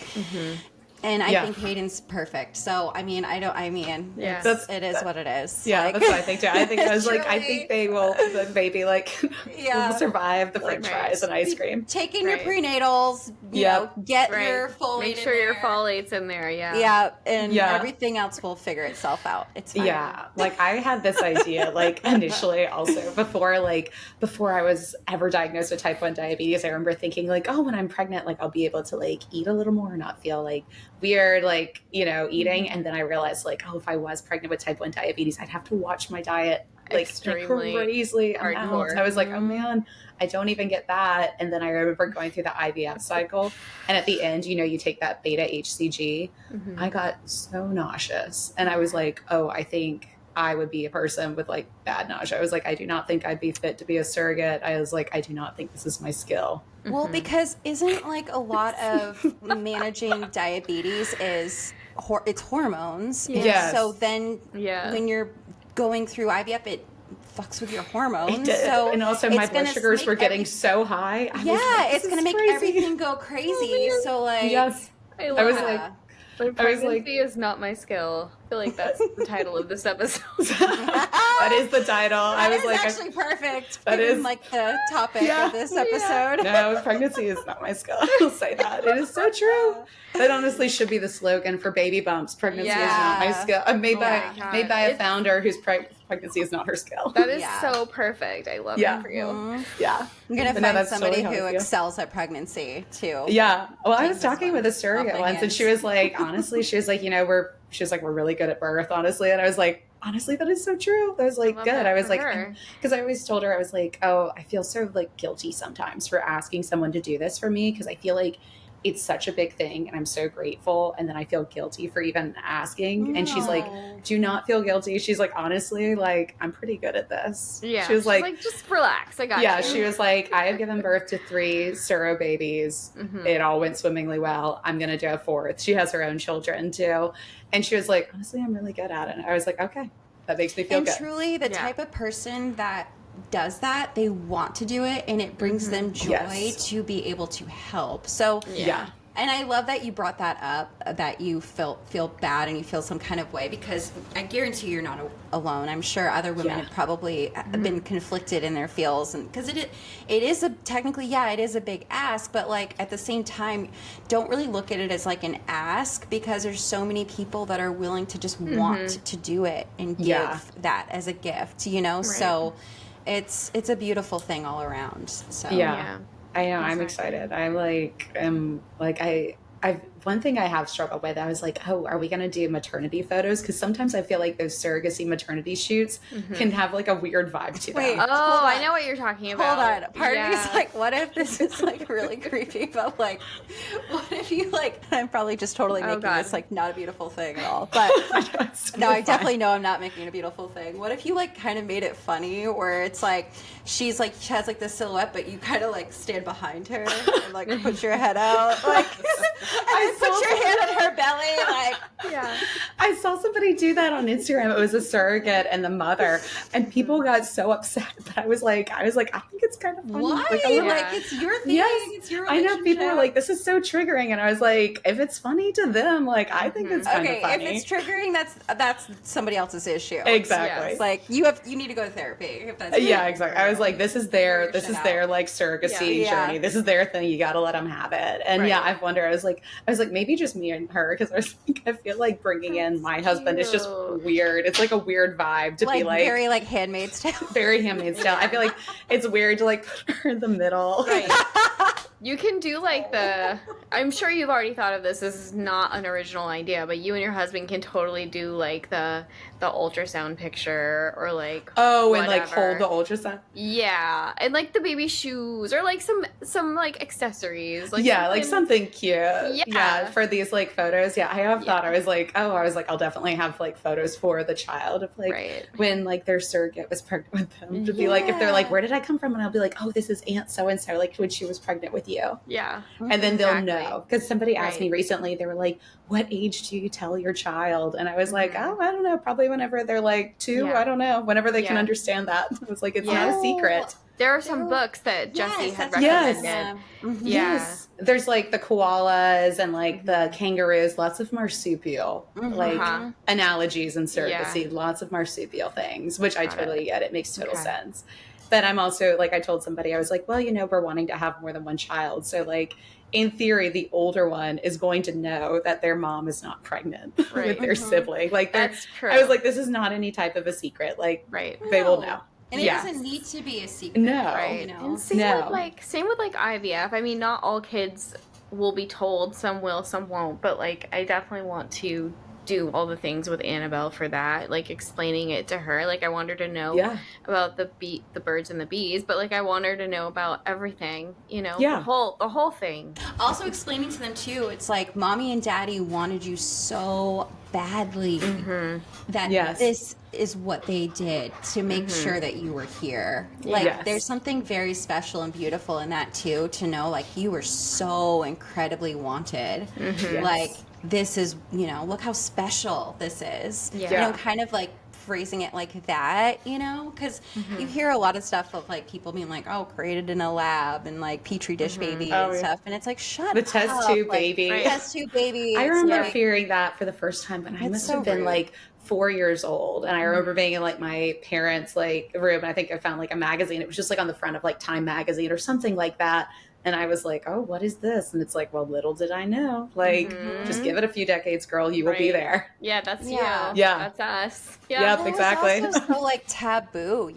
And I think Hayden's perfect. So, I mean, it is what it is. Yeah, like, that's what I think too. I think I was like, I think they will, the baby, like, will survive the French fries and ice cream. Take in your prenatals, you know, get your folate. Make sure your folate's in there, Yeah, and everything else will figure itself out. It's fine. Yeah, like I had this idea, like initially also before I was ever diagnosed with type 1 diabetes, I remember thinking like, oh, when I'm pregnant, like I'll be able to like eat a little more, not feel like weird, like, you know, eating. And then I realized like, oh, if I was pregnant with type 1 diabetes, I'd have to watch my diet like crazily amounts. I was like, oh man, I don't even get that. And then I remember going through the IVF cycle, and at the end, you know, you take that beta HCG. I got so nauseous, and I was like, oh, I think I would be a person with like bad nausea. I was like, I do not think I'd be fit to be a surrogate. I was like, I do not think this is my skill. Well, because isn't like a lot of managing diabetes is it's hormones. Yes. So then when you're going through IVF, it fucks with your hormones. It did. So and also my blood sugars were getting so high. It's going to make everything go crazy. So like, I was like, but pregnancy is not my skill. I feel like that's the title of this episode. That is the title. I was like, actually perfect. That is like the topic of this episode. No, pregnancy is not my skill. I'll say that. It is so true. That honestly should be the slogan for BabyBumps. Pregnancy is not my skill. Made by a founder whose pregnancy is not her skill. That is so perfect. I love it for you. Yeah. I'm going to find somebody who excels at pregnancy too. Yeah. Well, I was talking with a surrogate once, and she was like, honestly, she was like, you know, we're really good at birth, honestly. And I was like, honestly, that is so true. I was like, good. I was like, because I always told her, I was like, oh, I feel so like guilty sometimes for asking someone to do this for me, because I feel like it's such a big thing and I'm so grateful, and then I feel guilty for even asking. And she's like, do not feel guilty. She's like, honestly, like I'm pretty good at this. She was like, just relax, I got you. She was like, I have given birth to 3 surro babies. It all went swimmingly well. I'm gonna do a 4th. She has her own children too, and she was like, honestly, I'm really good at it. And I was like, okay, that makes me feel good. And truly the type of person that does that, they want to do it, and it brings them joy to be able to help. So and I love that you brought that up, that you feel bad and you feel some kind of way, because I guarantee you're not alone. I'm sure other women have probably been conflicted in their feels, and because it is technically it is a big ask, but like at the same time, don't really look at it as like an ask, because there's so many people that are willing to just want to do it and give that as a gift, you know. So it's a beautiful thing all around. So I know. I'm excited. I one thing I have struggled with, I was like, oh, are we going to do maternity photos? Because sometimes I feel like those surrogacy maternity shoots can have like a weird vibe to them. I know what you're talking about. Hold on. Part of me is like, what if this is like really creepy, but like, what if you like, I'm probably just totally making this like not a beautiful thing at all. But no, I definitely know I'm not making a beautiful thing. What if you like kind of made it funny, where it's like, she has like this silhouette, but you kind of like stand behind her and like put your head out, like, and put your hand on her belly, like. I saw somebody do that on Instagram. It was a surrogate and the mother, and people got so upset. But I was like, I think it's kind of funny. Why? Like it's your thing. It's your relationship. I know people were like, this is so triggering, and I was like, if it's funny to them, like I think it's kind of funny. If it's triggering, that's somebody else's issue. Exactly. It's like you need to go to therapy. If that's exactly. I was like, this is their like surrogacy journey. This is their thing. You got to let them have it. And I wonder. I was like, maybe just me and her, because I was like, I feel like bringing in my husband and it's just weird. It's like a weird vibe to be like very like Handmaid style. Very Handmaid style. I feel like it's weird to like put her in the middle. Right. You can do like I'm sure you've already thought of this. This is not an original idea, but you and your husband can totally do like the ultrasound picture or like and whatever. like hold the ultrasound. Yeah, and like the baby shoes or like some like accessories. Like like something cute. Yeah, for these like photos. Yeah, I have thought I was like I'll definitely have like photos for the child of like when like their surrogate was pregnant with them to be like if they're like where did I come from, and I'll be like, oh, this is Aunt so and so, like when she was pregnant with you. Yeah. And then they'll know, because somebody asked me recently, they were like, what age do you tell your child? And I was like, oh, I don't know, probably whenever they're like 2. I don't know, whenever they can understand that. I was like, it's not a secret. There are some books that Jessie had recommended. Yes. There's like the koalas and like the kangaroos, lots of marsupial like analogies in surrogacy, lots of marsupial things, which I totally get. It makes total sense. But I'm also like, I told somebody, I was like, well, we're wanting to have more than one child. So like, in theory, the older one is going to know that their mom is not pregnant with their sibling. Like that's true. I was like, this is not any type of a secret. Like they will know. And it doesn't need to be a secret. No. Right. And same with IVF. I mean, not all kids will be told. Some will, some won't. But like, I definitely want to do all the things with Annabelle for that, like explaining it to her. Like I want her to know about the birds and the bees, but like I want her to know about everything, the whole thing. Also explaining to them too, it's like mommy and daddy wanted you so badly that this is what they did to make sure that you were here. Like there's something very special and beautiful in that too, to know like you were so incredibly wanted. Like this is, look how special this is. Kind of like phrasing it like that, because you hear a lot of stuff of like people being like, oh, created in a lab and like petri dish baby and stuff, and it's like, shut the up. test tube baby. Test tube baby. I remember hearing that for the first time when I must have been like 4 years old, and I remember being in like my parents' like room, and I think I found like a magazine. It was just like on the front of like Time magazine or something like that. And I was like, oh, what is this? And it's like, well, little did I know. Like, just give it a few decades, girl. You will be there. Yeah, that's you. Yeah. That's us. Yeah. Yep, exactly. It was also so, like, taboo,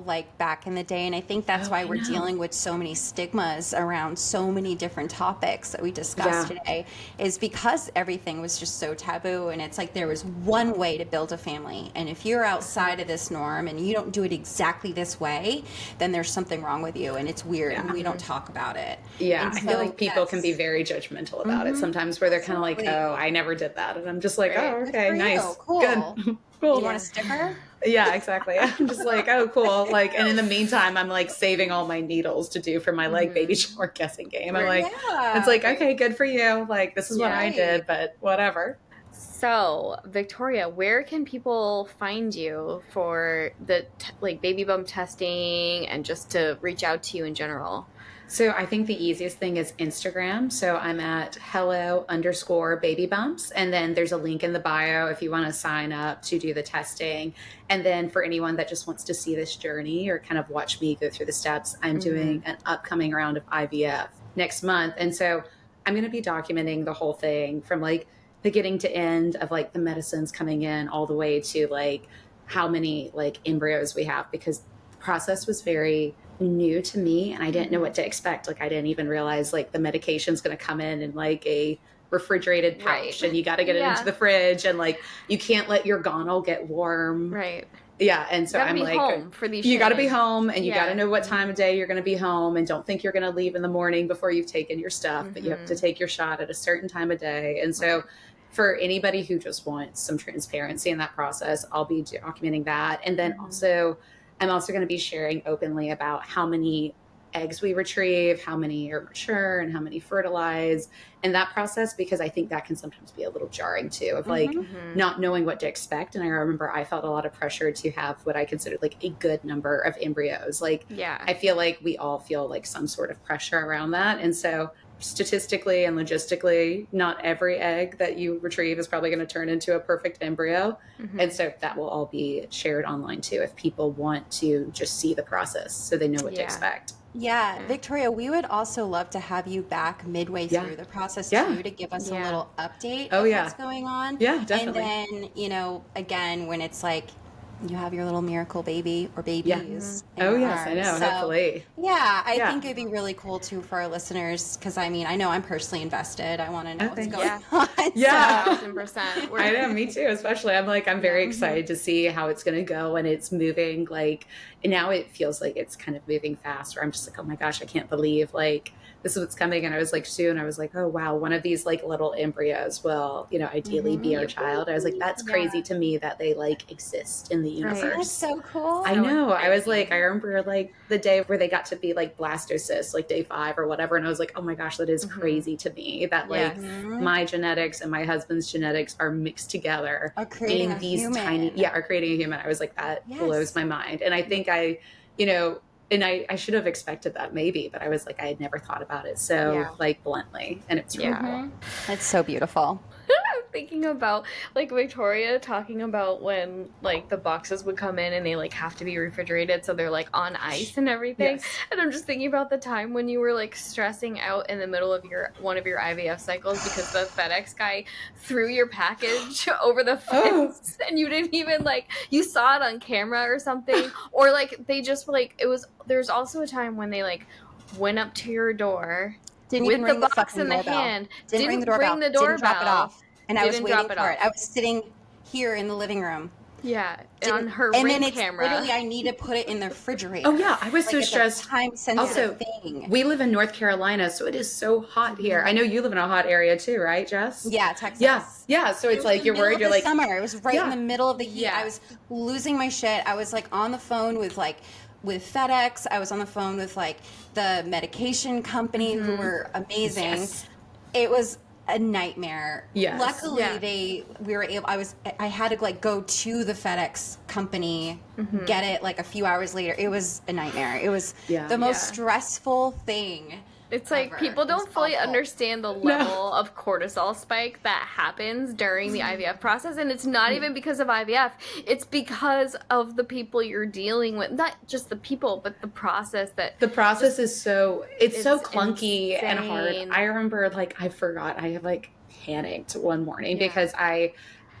like, back in the day. And I think that's why we're dealing with so many stigmas around so many different topics that we discussed today, is because everything was just so taboo. And it's like there was one way to build a family. And if you're outside of this norm and you don't do it exactly this way, then there's something wrong with you. And it's weird. And we don't talk about it. Yeah, I feel like people can be very judgmental about it sometimes, where they're kind of like, oh, I never did that. And I'm just like, oh, okay, nice. Cool. Good. Cool. You want a sticker? Yeah, exactly. I'm just like, oh, cool. Like, and in the meantime, I'm like saving all my needles to do for my like baby shower guessing game. I'm like, it's like, okay, good for you. Like, this is what I did, but whatever. So, Victoria, where can people find you for the like BabyBump testing and just to reach out to you in general? So I think the easiest thing is Instagram. So I'm at hello_BabyBumps. And then there's a link in the bio if you want to sign up to do the testing. And then for anyone that just wants to see this journey or kind of watch me go through the steps, I'm doing an upcoming round of IVF next month. And so I'm going to be documenting the whole thing from like beginning to end of like the medicines coming in all the way to like how many like embryos we have, because the process was very new to me and I didn't know what to expect. Like I didn't even realize like the medication's going to come in like a refrigerated pouch and you got to get it into the fridge and like you can't let your gonal get warm. Right. Yeah. And so I'm like, home for these you got to be home and you got to know what time of day you're going to be home, and don't think you're going to leave in the morning before you've taken your stuff, but you have to take your shot at a certain time of day. And so for anybody who just wants some transparency in that process, I'll be documenting that. And then also, I'm also going to be sharing openly about how many eggs we retrieve, how many are mature, and how many fertilize in that process, because I think that can sometimes be a little jarring too, of like not knowing what to expect. And I remember I felt a lot of pressure to have what I considered like a good number of embryos. Like, I feel like we all feel like some sort of pressure around that. And so statistically and logistically, not every egg that you retrieve is probably going to turn into a perfect embryo. And so that will all be shared online too, if people want to just see the process so they know what to expect. Yeah, Victoria, we would also love to have you back midway through the process too, to give us a little update of what's going on. Yeah, definitely. And then, you know, again, when it's like you have your little miracle baby or babies. Oh, yes, I know. So, hopefully. Yeah, I think it'd be really cool too for our listeners, because I mean, I know I'm personally invested. I want to know what's going on. Yeah, 1,000%. I know, me too. Especially, I'm very excited to see how it's going to go, and it's moving. Like now, it feels like it's kind of moving fast. Where I'm just like, oh my gosh, I can't believe like this is what's coming. And I was like, soon. I was like, oh wow, one of these like little embryos will, you know, ideally be our child. I was like, that's crazy to me that they like exist in the universe. That's so cool. I know. I was like, I remember like the day where they got to be like blastocysts, like day 5 or whatever. And I was like, oh my gosh, that is crazy to me that like my genetics and my husband's genetics are mixed together in these tiny, are creating a human. I was like, that blows my mind. And I think and I should have expected that maybe, but I was like, I had never thought about it so like bluntly. And it's really cool. It's so beautiful. I'm thinking about like Victoria talking about when like the boxes would come in and they like have to be refrigerated, so they're like on ice and everything. And I'm just thinking about the time when you were like stressing out in the middle of one of your IVF cycles because the FedEx guy threw your package over the fence and you didn't even like, you saw it on camera or something, or like they just like, there's also a time when they like went up to your door with the box in the hand, didn't ring the doorbell, didn't drop it off, and I was waiting for it. I was sitting here in the living room. Yeah, on her and ring then camera. Literally, I need to put it in the refrigerator. Oh yeah, I was so stressed. Time-sensitive thing. We live in North Carolina, so it is so hot here. I know you live in a hot area too, right, Jess? Yeah, Texas. Yeah. So it's like you're worried. You're like summer. It was right in the middle of the heat. I was losing my shit. I was like on the phone with FedEx. I was on the phone with like the medication company who were amazing. It was a nightmare. Luckily I had to like go to the FedEx company, get it like a few hours later. It was a nightmare. It was the most stressful thing. It's like people don't fully understand the level of cortisol spike that happens during the IVF process, and it's not even because of IVF. It's because of the people you're dealing with. Not just the people, but the process is so clunky and hard. I remember like I have like panicked one morning because I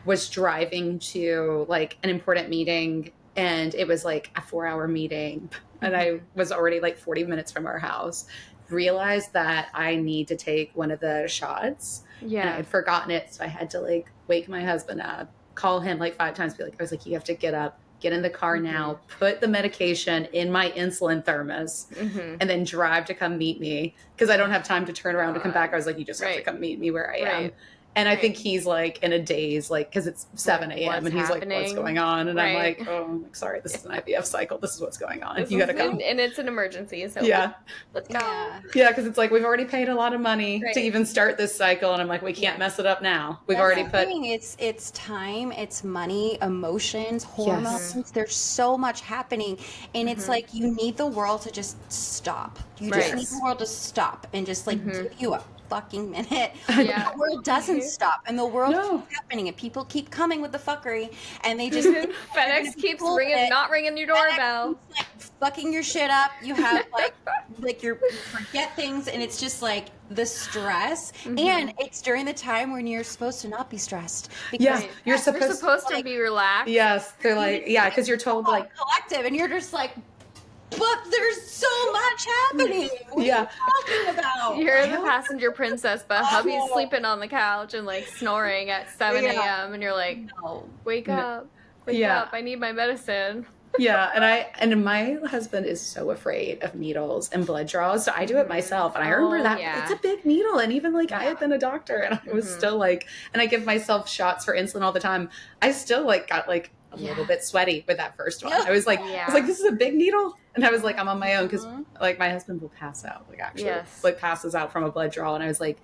was driving to like an important meeting, and it was like a 4-hour meeting, and I was already like 40 minutes from our house. Realized that I need to take one of the shots. And I had forgotten it, so I had to like wake my husband up, call him like 5 times, I was like, you have to get up, get in the car now, put the medication in my insulin thermos, and then drive to come meet me, because I don't have time to turn around to come back. I was like, you just have to come meet me where I am. And I think he's like in a daze, like, because it's 7 a.m. and he's like, what's going on? And I'm like, oh, sorry, this is an IVF cycle. This is what's going on. You got to come. And it's an emergency. So let's go. Yeah, because it's like, we've already paid a lot of money to even start this cycle. And I'm like, we can't mess it up now. We've already put. It's time, it's money, emotions, hormones. There's so much happening. And it's like, you need the world to just stop. You just need the world to stop and just like give you a fucking minute. The world doesn't stop, and the world keeps happening, and people keep coming with the fuckery, and they just FedEx keeps not ringing your doorbell, keeps, like, fucking your shit up. You have like you forget things, and it's just like the stress, and it's during the time when you're supposed to not be stressed, because you're supposed to be relaxed. Yes, they're like because you're told like collective, and you're just like, but there's so much happening. What are you talking about? You're the passenger princess, but hubby's sleeping on the couch and like snoring at 7 a.m. and you're like, wake up, I need my medicine. And my husband is so afraid of needles and blood draws, so I do it myself. And I remember that it's a big needle, and even like I had been a doctor, and I was still like, and I give myself shots for insulin all the time. I still like got like a little bit sweaty with that first one. I was like, this is a big needle. And I was like, I'm on my own, because like my husband will pass out, like actually like passes out from a blood draw. And I was like,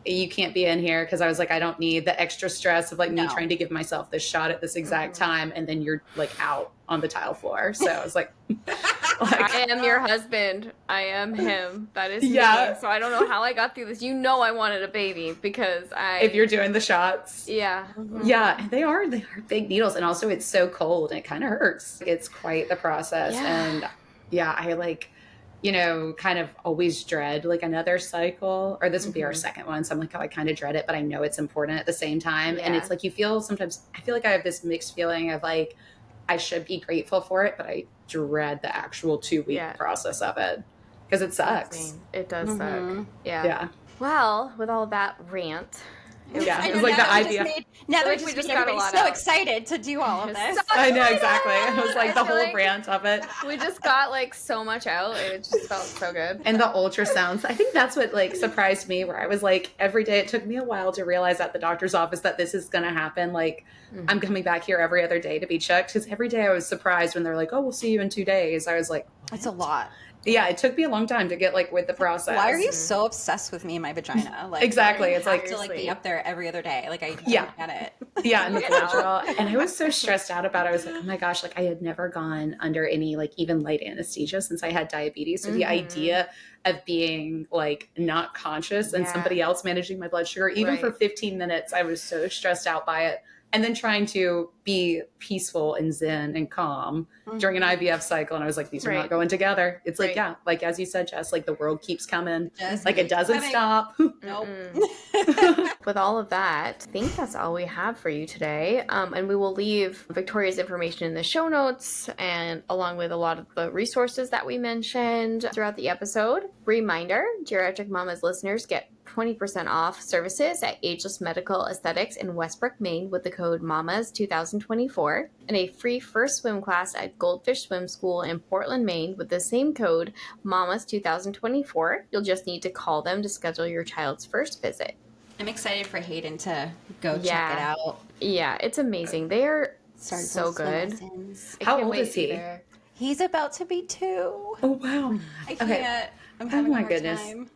you can't be in here, because I was like, I don't need the extra stress of like me No. trying to give myself this shot at this exact time, and then you're like out on the tile floor. So I was like, I am your husband. I am him. That is me. Yeah. So I don't know how I got through this. You know I wanted a baby because if you're doing the shots. Yeah. Yeah, they are big needles, and also it's so cold and it kind of hurts. It's quite the process. Yeah. And yeah, I like, kind of always dread like another cycle, or this will be our second one. So I'm like, oh, I kind of dread it, but I know it's important at the same time. And it's like, I feel like I have this mixed feeling of like, I should be grateful for it, but I dread the actual 2-week process of it, because it sucks. It does suck. Yeah. Yeah. Well, with all that rant. Yeah, it was like the IVF. Now like that we we just just got a everybody's lot so out. excited to do all of this. I know, exactly. It was like the whole rant of it. We just got like so much out. It just felt so good. And the ultrasounds, I think that's what like surprised me, where I was like, every day, it took me a while to realize at the doctor's office that this is going to happen. Like, I'm coming back here every other day to be checked, because every day I was surprised when they're like, oh, we'll see you in 2 days. I was like, It's a lot. yeah, it took me a long time to get like with the process. Why are you so obsessed with me and my vagina? Like, Exactly. you It's have like, to like be up there every other day. Like I don't get it. yeah, and the epidural. And I was so stressed out about it. I was like, oh my gosh, like I had never gone under any like even light anesthesia since I had diabetes. So the idea of being like not conscious and somebody else managing my blood sugar, even for 15 minutes, I was so stressed out by it. And then trying to be peaceful and zen and calm during an IVF cycle. And I was like, these are not going together. It's like, yeah, like as you said, Jess, like the world keeps coming. Like it doesn't stop. Nope. With all of that, I think that's all we have for you today. And we will leave Victoria's information in the show notes, and along with a lot of the resources that we mentioned throughout the episode. Reminder, Geriatric Mamas listeners get 20% off services at Ageless Medical Aesthetics in Westbrook, Maine with the code MAMAS2024, and a free first swim class at Goldfish Swim School in Portland, Maine with the same code MAMAS2024. You'll just need to call them to schedule your child's first visit. I'm excited for Hayden to go check it out. Yeah, it's amazing. They are Started so those swim good. lessons. How old is he? He's about to be 2. Oh, wow. I can't. I'm having a hard time.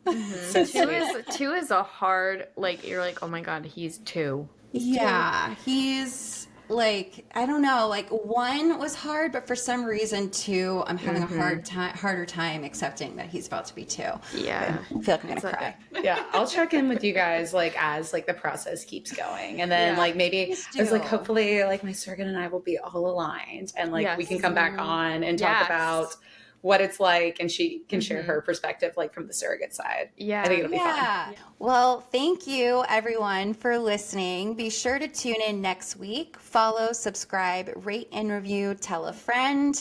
So Two is a hard, like, you're like, oh my God, he's 2. Yeah, he's like, I don't know, like 1 was hard, but for some reason 2, I'm having a harder time accepting that he's about to be 2. Yeah. I feel like I'm gonna cry. Yeah, I'll check in with you guys like as like the process keeps going, and then like maybe I was like, hopefully like my surrogate and I will be all aligned, and like we can come back on and talk about what it's like, and she can share her perspective like from the surrogate side. Yeah. I think it'll be fun. Well, thank you everyone for listening. Be sure to tune in next week. Follow, subscribe, rate and review, tell a friend.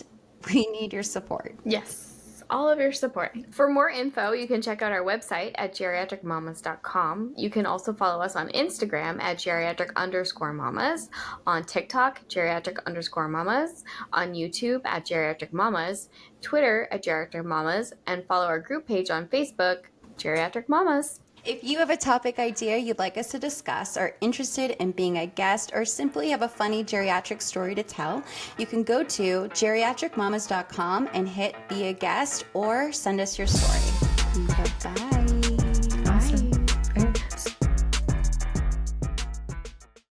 We need your support. Yes. All of your support. For more info, you can check out our website at geriatricmamas.com. You can also follow us on Instagram at geriatric_mamas, on TikTok, geriatric_mamas, on YouTube at Geriatric Mamas, Twitter at Geriatric Mamas, and follow our group page on Facebook, Geriatric Mamas. If you have a topic idea you'd like us to discuss, are interested in being a guest, or simply have a funny geriatric story to tell, you can go to geriatricmamas.com and hit be a guest, or send us your story. Bye-bye.